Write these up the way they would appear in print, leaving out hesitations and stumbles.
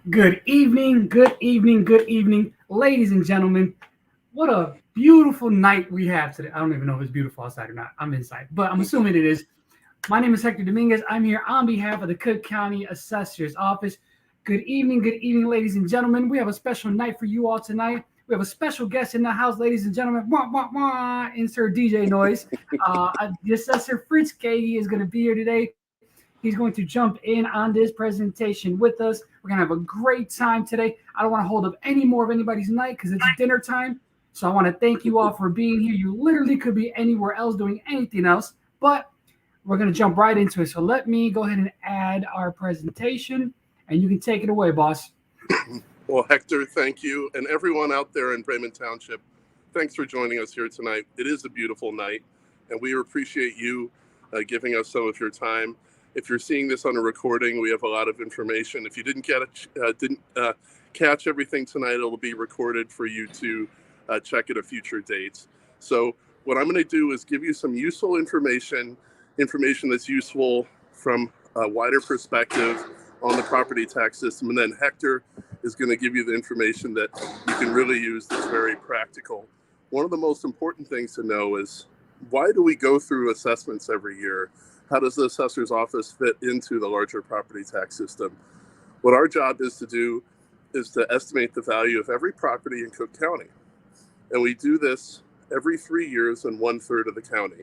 Good evening, good evening, ladies and gentlemen. What a beautiful night we have today. I don't even know if it's beautiful outside or not. I'm inside, but I'm assuming it is. My name is Hector Dominguez. I'm here on behalf of the Cook County Assessor's Office. Good evening, ladies and gentlemen. We have a special night for you all tonight. We have a special guest in the house, ladies and gentlemen. Wah, wah, wah. Insert DJ noise. The Assessor Fritz Kagi is going to be here today. He's going to jump in on this presentation with us. We're going to have a great time today. I don't want to hold up any more of anybody's night because it's dinner time. So I want to thank you all for being here. You literally could be anywhere else doing anything else, but we're going to jump right into it. So let me go ahead and add our presentation, and you can take it away, boss. Well, Hector, thank you. And everyone out there in Bremen Township, thanks for joining us here tonight. It is a beautiful night, and we appreciate you giving us some of your time. If you're seeing this on a recording, we have a lot of information. If you didn't catch everything tonight, it'll be recorded for you to check at a future date. So what I'm going to do is give you some useful information that's useful from a wider perspective on the property tax system. And then Hector is going to give you the information that you can really use that's very practical. One of the most important things to know is, why do we go through assessments every year? How does the assessor's office fit into the larger property tax system? What our job is to do is to estimate the value of every property in Cook County. And we do this every 3 years in 1/3 of the county.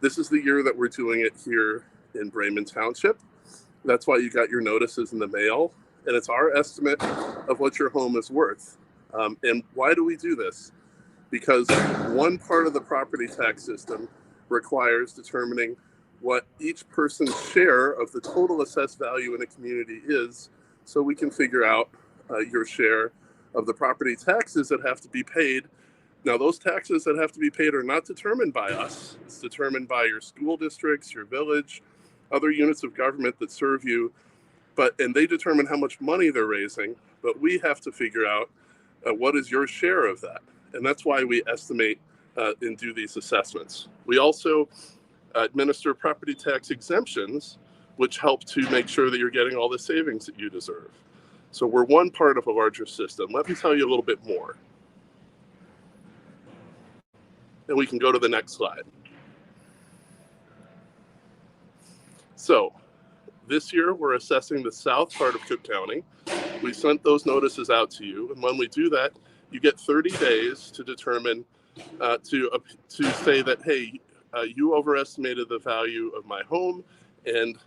This is the year that we're doing it here in Bremen Township. That's why you got your notices in the mail. And it's our estimate of what your home is worth. And why do we do this? Because one part of the property tax system requires determining what each person's share of the total assessed value in a community is, so we can figure out your share of the property taxes that have to be paid. Now, those taxes that have to be paid are not determined by us. It's determined by your school districts, your village, other units of government that serve you, and they determine how much money they're raising, but we have to figure out what is your share of that. And that's why we estimate and do these assessments. We also administer property tax exemptions, which help to make sure that you're getting all the savings that you deserve. So we're one part of a larger system. Let me tell you a little bit more. And we can go to the next slide. So this year, we're assessing the south part of Cook County. We sent those notices out to you. And when we do that, you get 30 days to determine, to say that, hey, you overestimated the value of my home, and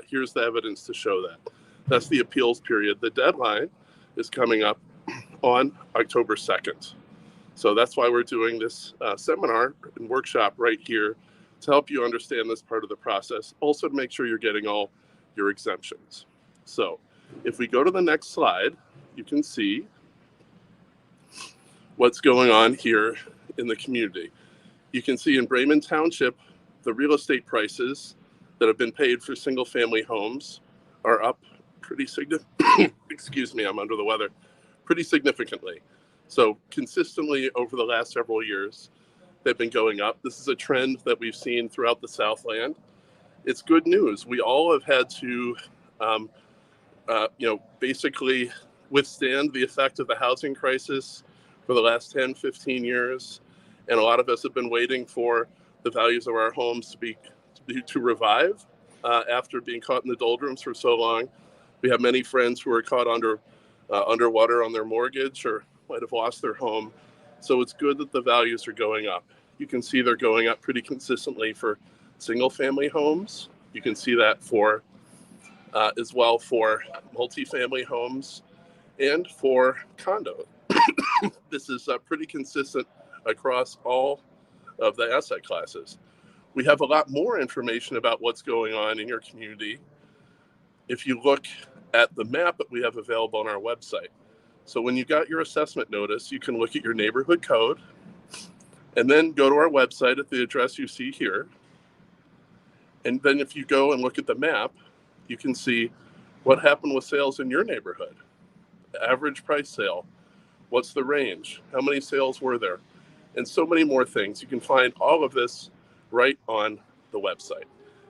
here's the evidence to show that. That's the appeals period. The deadline is coming up on October 2nd. So that's why we're doing this seminar and workshop right here to help you understand this part of the process, also to make sure you're getting all your exemptions. So if we go to the next slide, you can see what's going on here in the community. You can see in Bremen Township, the real estate prices that have been paid for single family homes are up pretty significantly. Excuse me, I'm under the weather. Pretty significantly. So consistently over the last several years, they've been going up. This is a trend that we've seen throughout the Southland. It's good news. We all have had to, basically withstand the effect of the housing crisis for the last 10, 15 years. And a lot of us have been waiting for the values of our homes to revive after being caught in the doldrums for so long. We have many friends who are caught underwater on their mortgage or might have lost their home. So it's good that the values are going up. You can see they're going up pretty consistently for single family homes. You can see that as well for multifamily homes and for condos. This is pretty consistent across all of the asset classes. We have a lot more information about what's going on in your community if you look at the map that we have available on our website. So when you got your assessment notice, you can look at your neighborhood code and then go to our website at the address you see here. And then if you go and look at the map, you can see what happened with sales in your neighborhood. Average price sale. What's the range? How many sales were there? And so many more things. You can find all of this right on the website.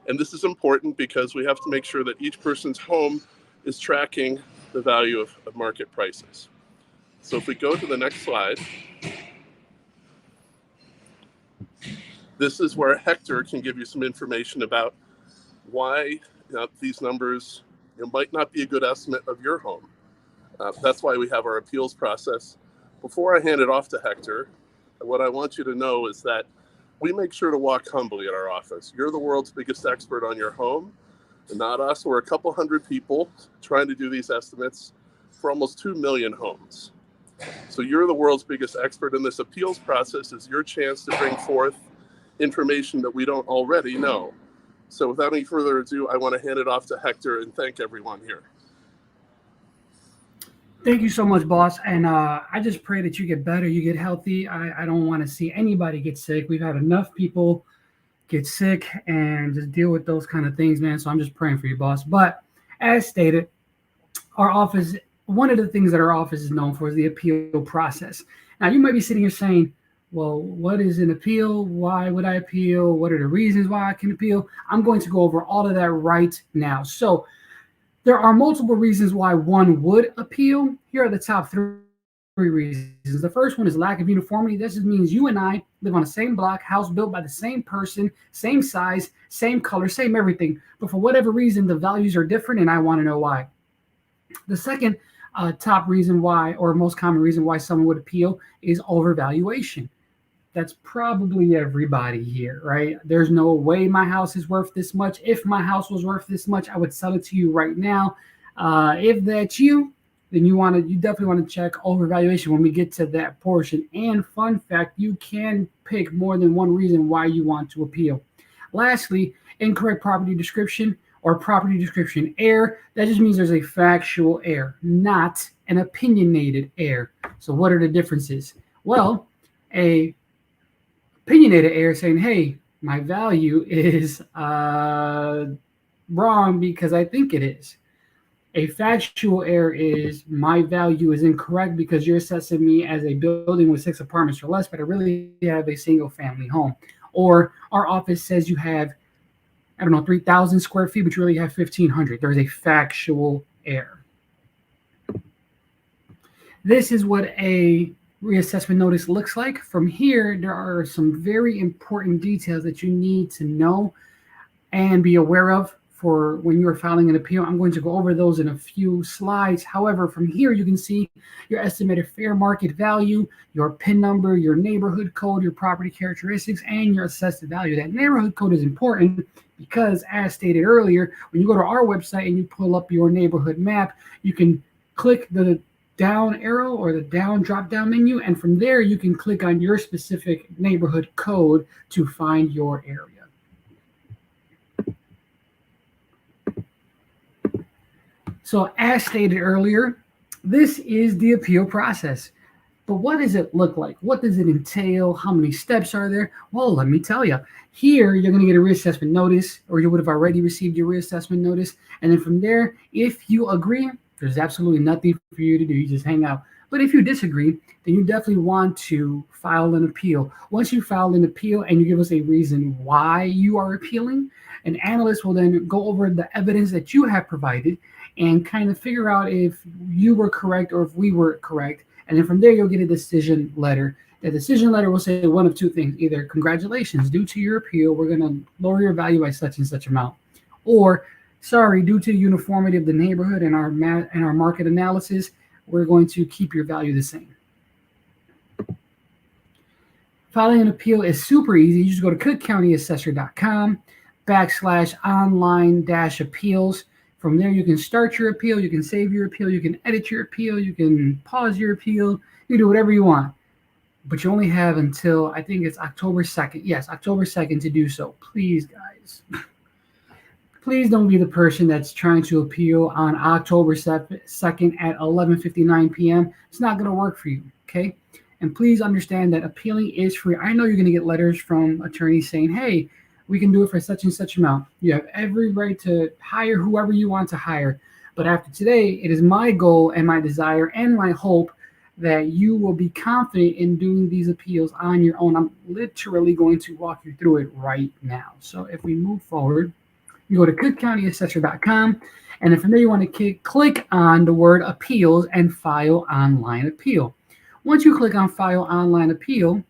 And this is important because we have to make sure that each person's home is tracking the value of market prices. So if we go to the next slide, this is where Hector can give you some information about why these numbers might not be a good estimate of your home. That's why we have our appeals process. Before I hand it off to Hector, what I want you to know is that we make sure to walk humbly at our office. You're the world's biggest expert on your home, and not us. We're a couple hundred people trying to do these estimates for almost 2 million homes. So you're the world's biggest expert, and this appeals process is your chance to bring forth information that we don't already know. So without any further ado, I want to hand it off to Hector and thank everyone here. Thank you so much, boss. And I just pray that you get better, you get healthy. I don't want to see anybody get sick. We've had enough people get sick and just deal with those kind of things, man. So I'm just praying for you, boss. But as stated, our office, one of the things that our office is known for is the appeal process. Now, you might be sitting here saying, well, what is an appeal? Why would I appeal? What are the reasons why I can appeal? I'm going to go over all of that right now. So there are multiple reasons why one would appeal. Here are the top three reasons. The first one is lack of uniformity. This just means you and I live on the same block, house built by the same person, same size, same color, same everything. But for whatever reason, the values are different, and I want to know why. The second top reason why, or most common reason why someone would appeal, is overvaluation. That's probably everybody here, right? There's no way my house is worth this much. If my house was worth this much, I would sell it to you right now. If that's you, then you definitely want to check overvaluation when we get to that portion. And fun fact, you can pick more than one reason why you want to appeal. Lastly, incorrect property description or property description error. That just means there's a factual error, not an opinionated error. So what are the differences? Well, a opinionated error saying, hey, my value is wrong because I think it is. A factual error is my value is incorrect because you're assessing me as a building with 6 apartments or less, but I really have a single family home. Or our office says you have, 3,000 square feet, but you really have 1,500. There's a factual error. This is what a reassessment notice looks like. From here, there are some very important details that you need to know and be aware of for when you're filing an appeal. I'm going to go over those in a few slides. However, from here, you can see your estimated fair market value, your PIN number, your neighborhood code, your property characteristics, and your assessed value. That neighborhood code is important because, as stated earlier, when you go to our website and you pull up your neighborhood map, you can click the down arrow or the down drop down menu, and from there you can click on your specific neighborhood code to find your area. So as stated earlier, this is the appeal process. But what does it look like? What does it entail? How many steps are there? Well, let me tell you. Here, you're going to get a reassessment notice, or you would have already received your reassessment notice. And then from there, if you agree, there's absolutely nothing for you to do. You just hang out. But if you disagree, then you definitely want to file an appeal. Once you file an appeal and you give us a reason why you are appealing, an analyst will then go over the evidence that you have provided and kind of figure out if you were correct or if we were correct. And then from there, you'll get a decision letter. The decision letter will say one of two things. Either, congratulations, due to your appeal, we're going to lower your value by such and such amount. Or, sorry, due to the uniformity of the neighborhood and our market analysis, we're going to keep your value the same. Filing an appeal is super easy. You just go to cookcountyassessor.com/online-appeals. From there, you can start your appeal, you can save your appeal, you can edit your appeal, you can pause your appeal, you can do whatever you want. But you only have until, I think it's October 2nd. Yes, October 2nd to do so. Please, guys. Please don't be the person that's trying to appeal on October 2nd at 11:59 p.m. It's not going to work for you, okay? And please understand that appealing is free. I know you're going to get letters from attorneys saying, hey, we can do it for such and such amount. You have every right to hire whoever you want to hire. But after today, it is my goal and my desire and my hope that you will be confident in doing these appeals on your own. I'm literally going to walk you through it right now. So if we move forward, You go to cookcountyassessor.com, and then from there you want to click on the word appeals and file online appeal. Once you click on file online appeal,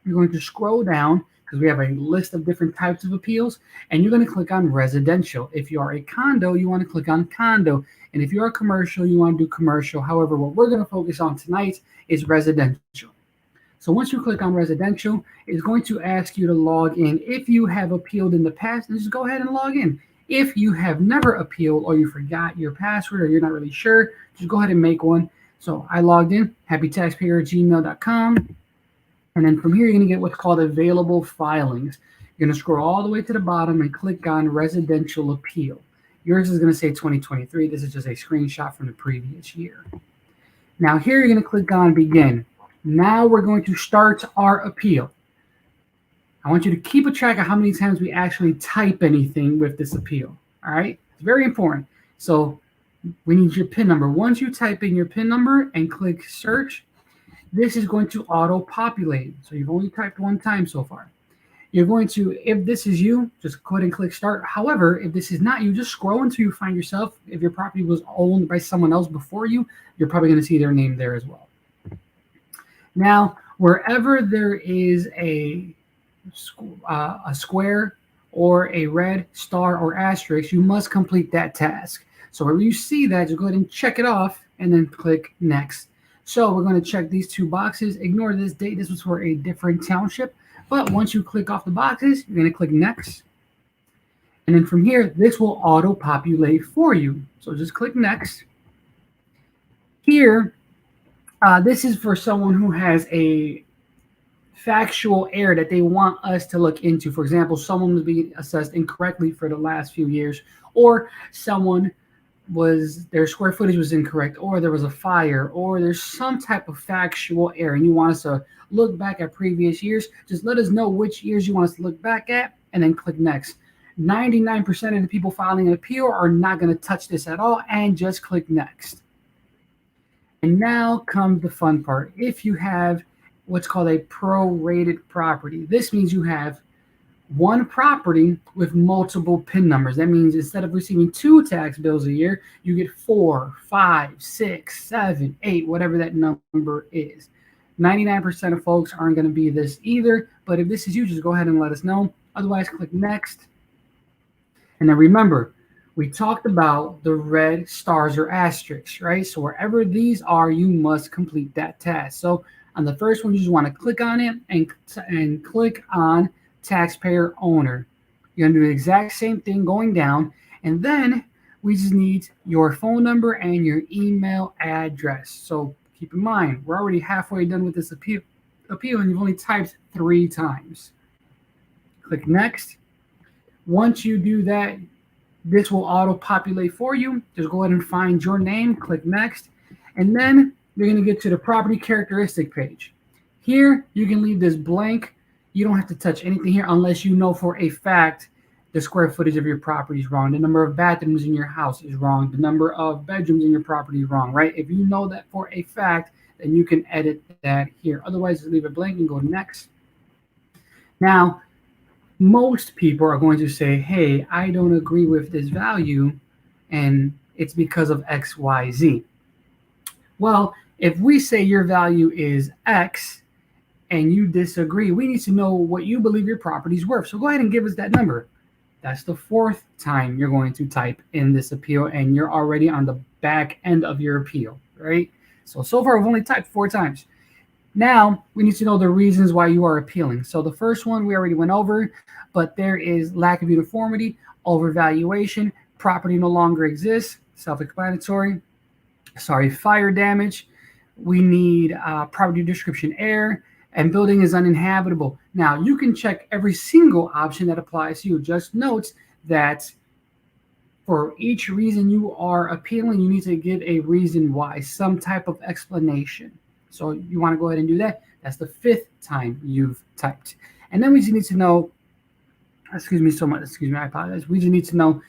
you're going to scroll down because we have a list of different types of appeals, and you're going to click on residential. If you are a condo, you want to click on condo, and if you're a commercial, you want to do commercial. However, what we're going to focus on tonight is residential. So once you click on residential, it's going to ask you to log in. If you have appealed in the past, just go ahead and log in. If you have never appealed or you forgot your password or you're not really sure, just go ahead and make one. So I logged in, happytaxpayer@gmail.com. And then from here, you're going to get what's called available filings. You're going to scroll all the way to the bottom and click on residential appeal. Yours is going to say 2023. This is just a screenshot from the previous year. Now here, you're going to click on begin. Now we're going to start our appeal. I want you to keep a track of how many times we actually type anything with this appeal. All right, it's very important. So we need your PIN number. Once you type in your PIN number and click search, this is going to auto-populate. So you've only typed one time so far. You're going to, if this is you, just go ahead and click start. However, if this is not you, just scroll until you find yourself. If your property was owned by someone else before you, you're probably going to see their name there as well. Now, wherever there is a square or a red star or asterisk, you must complete that task. So wherever you see that, just go ahead and check it off and then click next. So we're going to check these two boxes. Ignore this date. This was for a different township. But once you click off the boxes, you're going to click next. And then from here, this will auto-populate for you. So just click next. Here, this is for someone who has a factual error that they want us to look into. For example, someone was being assessed incorrectly for the last few years, or someone their square footage was incorrect, or there was a fire, or there's some type of factual error, and you want us to look back at previous years. Just let us know which years you want us to look back at, and then click next. 99% of the people filing an appeal are not going to touch this at all, and just click next. And now comes the fun part. If you have what's called a prorated property, this means you have one property with multiple PIN numbers. That means instead of receiving 2 tax bills a year, you get 4, 5, 6, 7, 8, whatever that number is. 99% of folks aren't going to be this either, but if this is you, just go ahead and let us know. Otherwise, click next. And then remember, we talked about the red stars or asterisks, right? So wherever these are, you must complete that task. So on the first one, you just want to click on it and click on taxpayer owner. You're going to do the exact same thing going down, and then we just need your phone number and your email address. So keep in mind, we're already halfway done with this appeal and you've only typed 3 times. Click next. Once you do that, this will auto-populate for you. Just go ahead and find your name, click next, and then you're going to get to the property characteristic page. Here, you can leave this blank. You don't have to touch anything here unless you know for a fact the square footage of your property is wrong. The number of bathrooms in your house is wrong. The number of bedrooms in your property is wrong, right? If you know that for a fact, then you can edit that here. Otherwise, just leave it blank and go next. Now, most people are going to say, hey, I don't agree with this value, and it's because of X, Y, Z. Well, if we say your value is X, and you disagree, we need to know what you believe your property is worth. So go ahead and give us that number. That's the 4th time you're going to type in this appeal, and you're already on the back end of your appeal, right? So far, we've only typed 4 times. Now, we need to know the reasons why you are appealing. So the first one we already went over, but there is lack of uniformity, overvaluation, property no longer exists, self-explanatory. Fire damage. We need property description error, and building is uninhabitable. Now, you can check every single option that applies to you. Just note that for each reason you are appealing, you need to give a reason why, some type of explanation. So you want to go ahead and do that. That's the 5th time you've typed. And then we just need to know, I apologize. We just need to know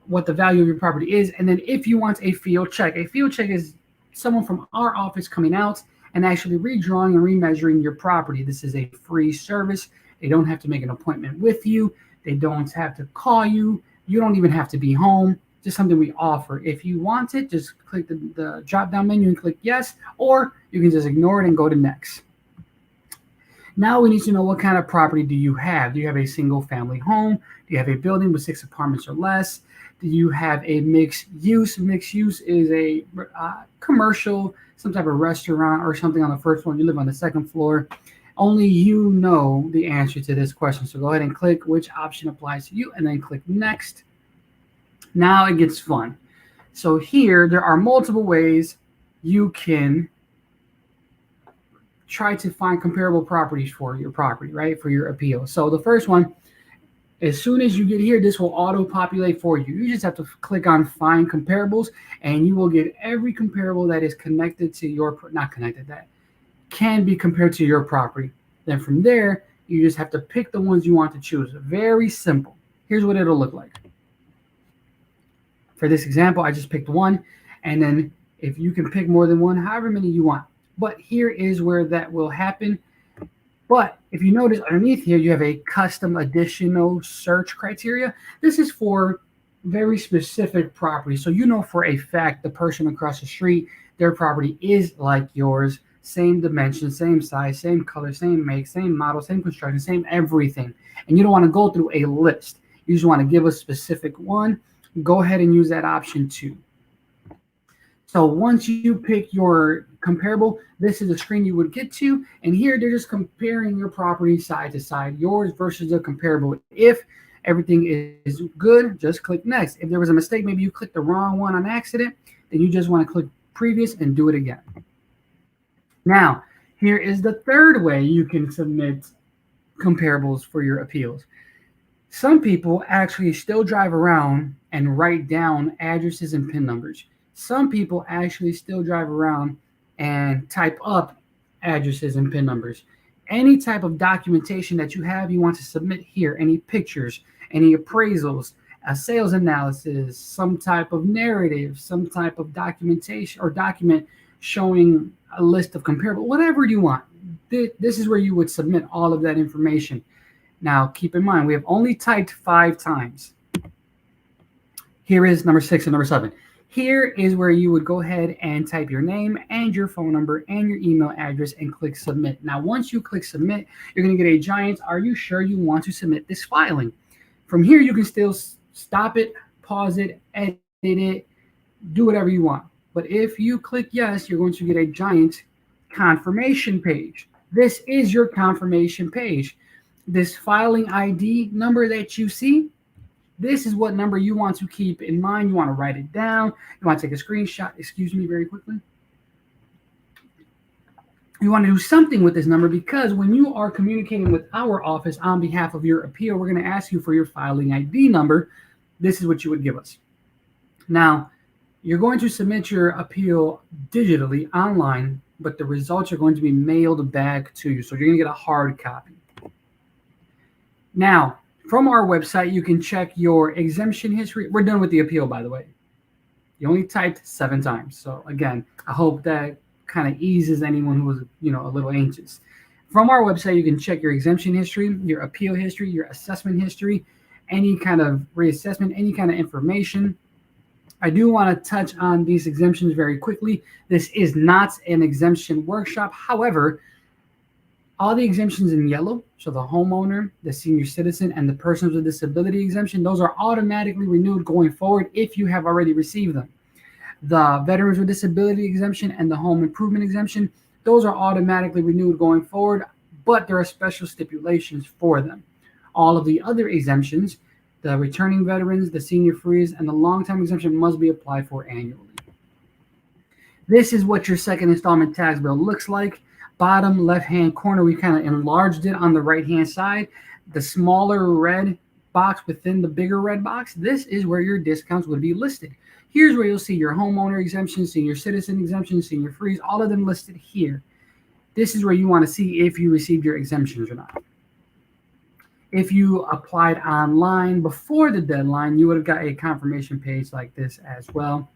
what the value of your property is. And then if you want a field check is someone from our office coming out and actually redrawing and remeasuring your property. This is a free service. They don't have to make an appointment with you. They don't have to call you. You don't even have to be home. Just something we offer. If you want it, just click the drop down menu and click yes, or you can just ignore it and go to next. Now we need to know what kind of property do you have? Do you have a single family home? Do you have a building with 6 apartments or less? Do you have a mixed use? Mixed use is a commercial, some type of restaurant or something on the first floor. You live on the second floor. Only you know the answer to this question. So go ahead and click which option applies to you and then click next. Now it gets fun. So here there are multiple ways you can try to find comparable properties for your property, right? For your appeal. So the first one, as soon as you get here, this will auto-populate for you. You just have to click on Find Comparables, and you will get every comparable that is connected to your, not connected, that can be compared to your property. Then from there, you just have to pick the ones you want to choose. Very simple. Here's what it'll look like. For this example, I just picked one, and then if you can pick more than one, however many you want. But here is where that will happen. But if you notice underneath here, you have a custom additional search criteria. This is for very specific properties. So you know for a fact the person across the street, their property is like yours, same dimension, same size, same color, same make, same model, same construction, same everything. And you don't want to go through a list. You just want to give a specific one. Go ahead and use that option too. So once you pick your comparable, this is the screen you would get to. And here they're just comparing your property side to side, yours versus the comparable. If everything is good, just click next. If there was a mistake, maybe you clicked the wrong one on accident, then you just want to click previous and do it again. Now, here is the third way you can submit comparables for your appeals. Some people actually still drive around and write down addresses and PIN numbers. Some people actually still drive around and type up addresses and PIN numbers. Any type of documentation that you have, you want to submit here. Any pictures, any appraisals, a sales analysis, some type of narrative, some type of documentation or document showing a list of comparable, whatever you want. This is where you would submit all of that information. Now, keep in mind, we have only typed 5 times. Here is number 6 and number 7. Here is where you would go ahead and type your name and your phone number and your email address and click submit. Now, once you click submit, you're going to get a giant, are you sure you want to submit this filing? From here, you can still stop it, pause it, edit it, do whatever you want. But if you click yes, you're going to get a giant confirmation page. This is your confirmation page. This filing ID number that you see, this is what number you want to keep in mind. You want to write it down. You want to take a screenshot. Excuse me very quickly. You want to do something with this number because when you are communicating with our office on behalf of your appeal, we're going to ask you for your filing ID number. This is what you would give us. Now, you're going to submit your appeal digitally online, but the results are going to be mailed back to you. So you're going to get a hard copy. Now, from our website, you can check your exemption history. We're done with the appeal, by the way. You only typed 7 times. So again, I hope that kind of eases anyone who was, a little anxious. From our website, you can check your exemption history, your appeal history, your assessment history, any kind of reassessment, any kind of information. I do want to touch on these exemptions very quickly. This is not an exemption workshop. However, all the exemptions in yellow, so the homeowner, the senior citizen, and the persons with disability exemption, those are automatically renewed going forward if you have already received them. The veterans with disability exemption and the home improvement exemption, those are automatically renewed going forward, but there are special stipulations for them. All of the other exemptions, the returning veterans, the senior freeze, and the long-time exemption must be applied for annually. This is what your second installment tax bill looks like. Bottom left-hand corner, we kind of enlarged it on the right-hand side. The smaller red box within the bigger red box, this is where your discounts would be listed. Here's where you'll see your homeowner exemption, senior citizen exemption, senior freeze, all of them listed here. This is where you want to see if you received your exemptions or not. If you applied online before the deadline, you would have got a confirmation page like this as well.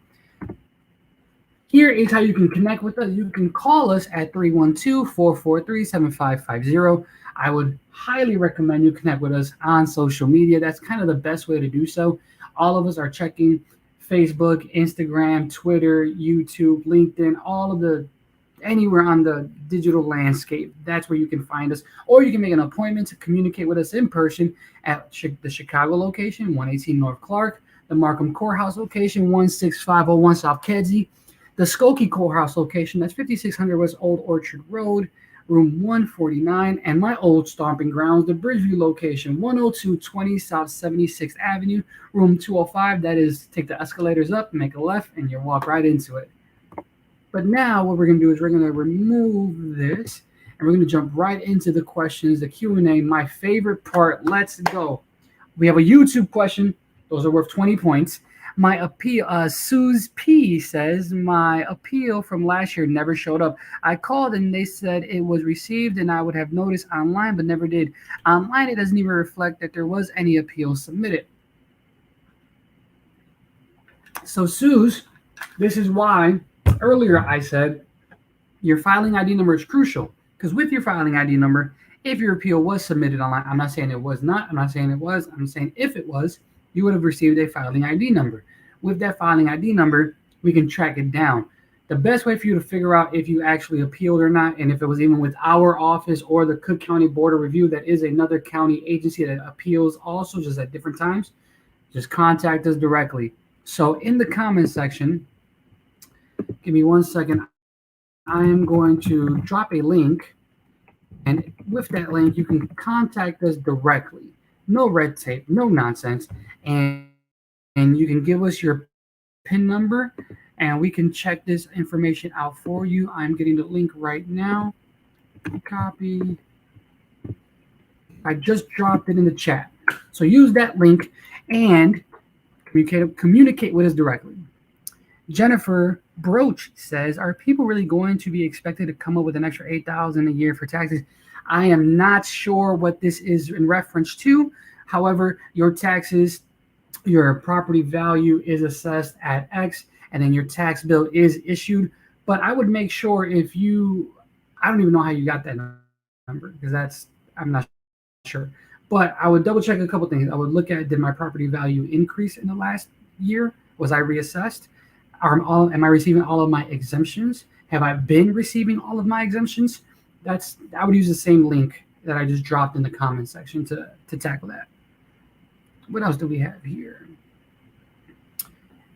Here is how you can connect with us. You can call us at 312-443-7550. I would highly recommend you connect with us on social media. That's kind of the best way to do so. All of us are checking Facebook, Instagram, Twitter, YouTube, LinkedIn, all of the anywhere on the digital landscape. That's where you can find us. Or you can make an appointment to communicate with us in person at the Chicago location, 118 North Clark, the Markham Courthouse location, 16501 South Kedzie, the Skokie Courthouse location, that's 5600 West Old Orchard Road, room 149, and my old stomping grounds, the Bridgeview location, 10220 South 76th Avenue, room 205. That is, take the escalators up, make a left, and you walk right into it. But now what we're going to do is we're going to remove this, and we're going to jump right into the questions, the Q&A, my favorite part. Let's go. We have a YouTube question. Those are worth 20 points. My appeal, Suze P says, my appeal from last year never showed up. I called and they said it was received and I would have noticed online, but never did. Online, it doesn't even reflect that there was any appeal submitted. So, Suze, this is why earlier I said your filing ID number is crucial, because with your filing ID number, if your appeal was submitted online, I'm not saying it was not, I'm not saying it was, I'm saying if it was, you would have received a filing ID number. With that filing ID number, we can track it down. The best way for you to figure out if you actually appealed or not, and if it was even with our office or the Cook County Board of Review, that is another county agency that appeals also, just at different times, just contact us directly. So in the comment section, give me 1 second. I am going to drop a link, and with that link, you can contact us directly. No red tape, no nonsense, and you can give us your PIN number, and we can check this information out for you. I'm getting the link right now. Copy. I just dropped it in the chat. So use that link and communicate with us directly. Jennifer Broach says, are people really going to be expected to come up with an extra $8,000 a year for taxes? I am not sure what this is in reference to. However, your taxes, your property value is assessed at X, and then your tax bill is issued. But I would make sure if you, I don't even know how you got that number, because I'm not sure. But I would double check a couple things. I would look at, did my property value increase in the last year? Was I reassessed? Am I receiving all of my exemptions? Have I been receiving all of my exemptions? I would use the same link that I just dropped in the comment section to tackle that. What else do we have here?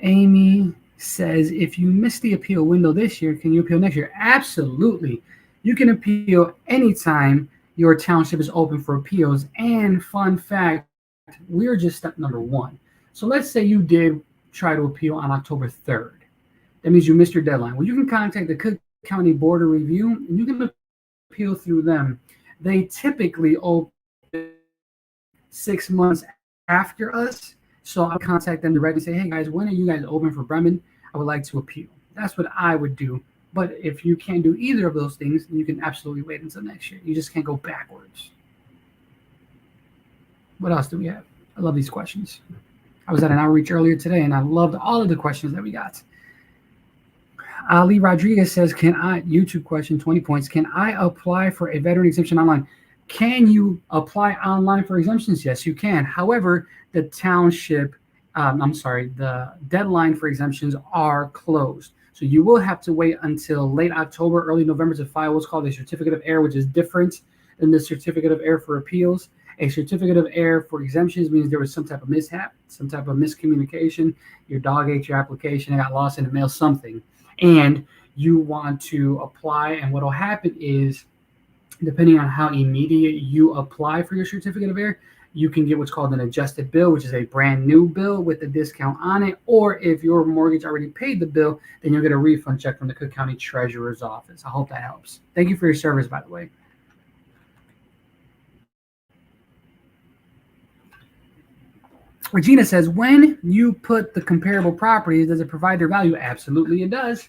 Amy says, if you miss the appeal window this year, can you appeal next year? Absolutely. You can appeal anytime your township is open for appeals. And fun fact, we're just step number 1. So let's say you did try to appeal on October 3rd. That means you missed your deadline. Well, you can contact the Cook County Board of Review, and you can appeal through them. They typically open 6 months after us. So I'll contact them directly and say, hey guys, when are you guys open for Bremen? I would like to appeal. That's what I would do. But if you can't do either of those things, you can absolutely wait until next year. You just can't go backwards. What else do we have? I love these questions. I was at an outreach earlier today, and I loved all of the questions that we got. Ali Rodriguez says, YouTube question, 20 points. Can I apply for a veteran exemption online? Can you apply online for exemptions? Yes, you can. However, the deadline for exemptions are closed. So you will have to wait until late October, early November to file what's called a certificate of error, which is different than the certificate of error for appeals. A certificate of error for exemptions means there was some type of mishap, some type of miscommunication. Your dog ate your application, it got lost in the mail, something. And you want to apply, and what will happen is, depending on how immediate you apply for your certificate of error, you can get what's called an adjusted bill, which is a brand new bill with a discount on it. Or if your mortgage already paid the bill, then you'll get a refund check from the Cook County Treasurer's Office. I hope that helps. Thank you for your service, by the way. Regina says, when you put the comparable properties, does it provide their value? Absolutely, it does.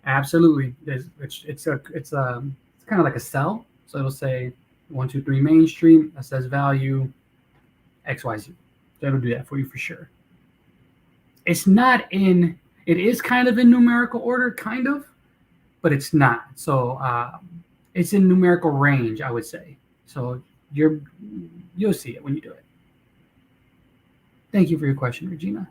Absolutely. It's kind of like a cell. So it'll say 123 Main Street. That says value XYZ. That'll do that for you for sure. It's It is kind of in numerical order, kind of, but it's not. So it's in numerical range, I would say. So you'll see it when you do it. Thank you for your question, Regina.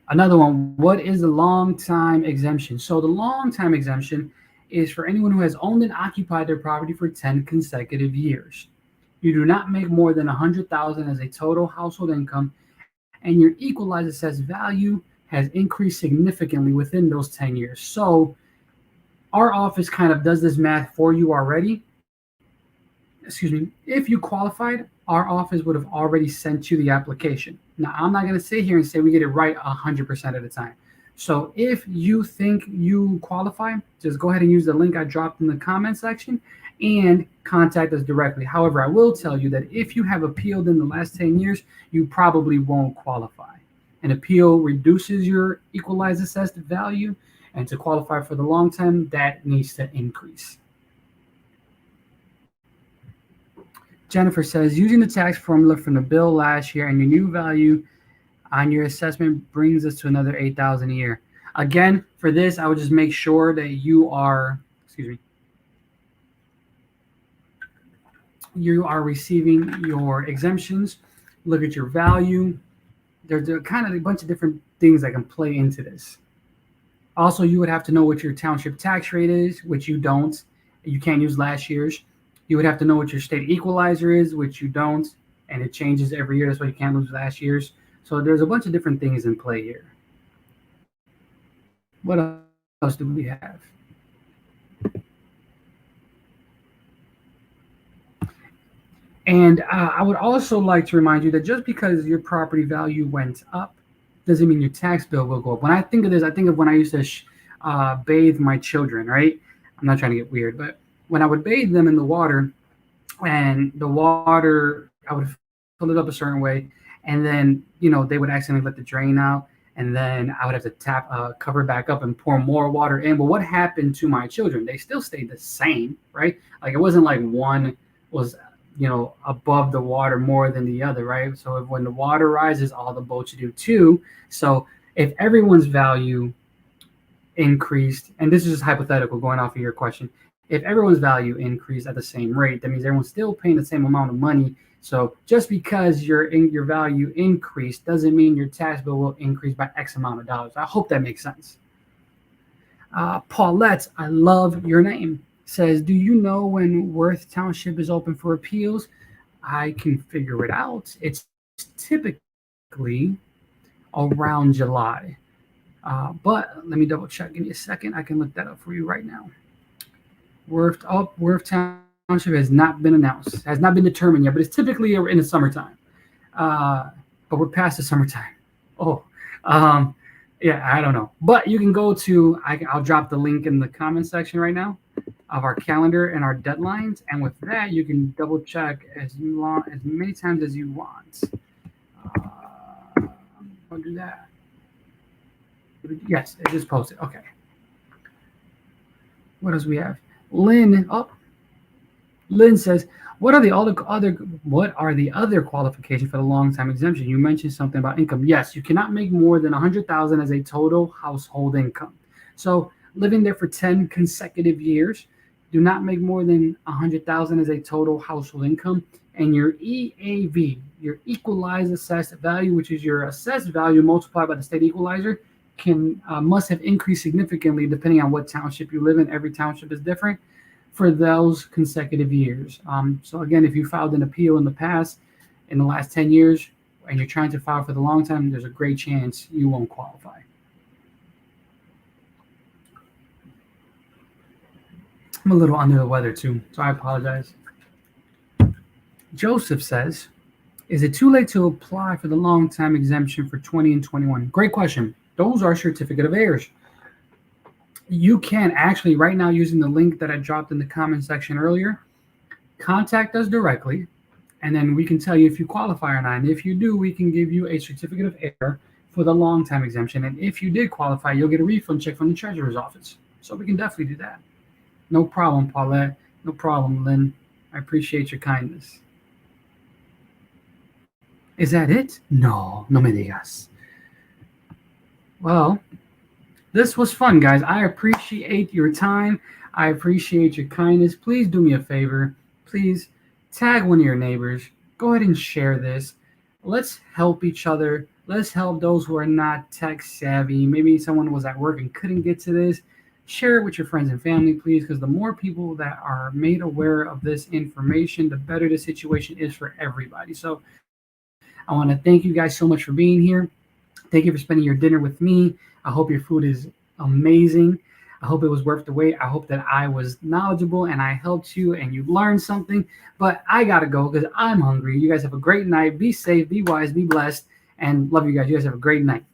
Another one, what is the long time exemption? So the long time exemption is for anyone who has owned and occupied their property for 10 consecutive years. You do not make more than 100,000 as a total household income, and your equalized assessed value has increased significantly within those 10 years. So our office kind of does this math for you already. Excuse me. If you qualified, our office would have already sent you the application. Now, I'm not going to sit here and say we get it right 100% of the time. So if you think you qualify, just go ahead and use the link I dropped in the comment section and contact us directly. However, I will tell you that if you have appealed in the last 10 years, you probably won't qualify. An appeal reduces your equalized assessed value, and to qualify for the long term, that needs to increase. Jennifer says, using the tax formula from the bill last year and your new value on your assessment brings us to another 8,000 a year. Again, for this, I would just make sure that you are receiving your exemptions. Look at your value. There's kind of a bunch of different things that can play into this. Also, you would have to know what your township tax rate is, which you don't. You can't use last year's. You would have to know what your state equalizer is, which you don't, and it changes every year. That's why you can't lose last year's. So there's a bunch of different things in play here. What else do we have? And I would also like to remind you that just because your property value went up doesn't mean your tax bill will go up. When I think of this, I think of when I used to bathe my children, right? I'm not trying to get weird, but when I would bathe them in the water, and the water, I would fill it up a certain way, and then, they would accidentally let the drain out, and then I would have to cover it back up and pour more water in. But what happened to my children? They still stayed the same, right? Like, it wasn't like one was, above the water more than the other, right? So when the water rises, all the boats do too. So if everyone's value increased, and this is just hypothetical going off of your question, if everyone's value increased at the same rate, that means everyone's still paying the same amount of money. So just because your value increased doesn't mean your tax bill will increase by X amount of dollars. I hope that makes sense. Paulette, I love your name, says, do you know when Worth Township is open for appeals? I can figure it out. It's typically around July. But let me double check. Give me a second. I can look that up for you right now. Worth Township has not been announced, has not been determined yet, but it's typically in the summertime. But we're past the summertime. Yeah, I don't know. But you can go to, I'll drop the link in the comment section right now of our calendar and our deadlines. And with that, you can double check as many times as you want. I'll do that. Yes, it just posted. Okay. What else we have? Lynn says, what are the other qualifications for the long time exemption? You mentioned something about income. Yes, you cannot make more than 100,000 as a total household income. So living there for 10 consecutive years, do not make more than 100,000 as a total household income, and your EAV, your equalized assessed value, which is your assessed value multiplied by the state equalizer, must have increased significantly depending on what township you live in. Every township is different for those consecutive years. So again, if you filed an appeal in the past, in the last 10 years, and you're trying to file for the long time, there's a great chance you won't qualify. I'm a little under the weather too, so I apologize. Joseph says, is it too late to apply for the long time exemption for 20 and 21? Great question. Those are certificate of heirs. You can actually, right now, using the link that I dropped in the comment section earlier, contact us directly, and then we can tell you if you qualify or not. And if you do, we can give you a certificate of heir for the long time exemption. And if you did qualify, you'll get a refund check from the treasurer's office. So we can definitely do that. No problem, Paulette. No problem, Lynn. I appreciate your kindness. Is that it? No me digas. Well, this was fun, guys. I appreciate your time. I appreciate your kindness. Please do me a favor. Please tag one of your neighbors. Go ahead and share this. Let's help each other. Let's help those who are not tech savvy. Maybe someone was at work and couldn't get to this. Share it with your friends and family, please, because the more people that are made aware of this information, the better the situation is for everybody. So I want to thank you guys so much for being here. Thank you for spending your dinner with me. I hope your food is amazing. I hope it was worth the wait. I hope that I was knowledgeable and I helped you and you learned something. But I got to go because I'm hungry. You guys have a great night. Be safe, be wise, be blessed, and love you guys. You guys have a great night.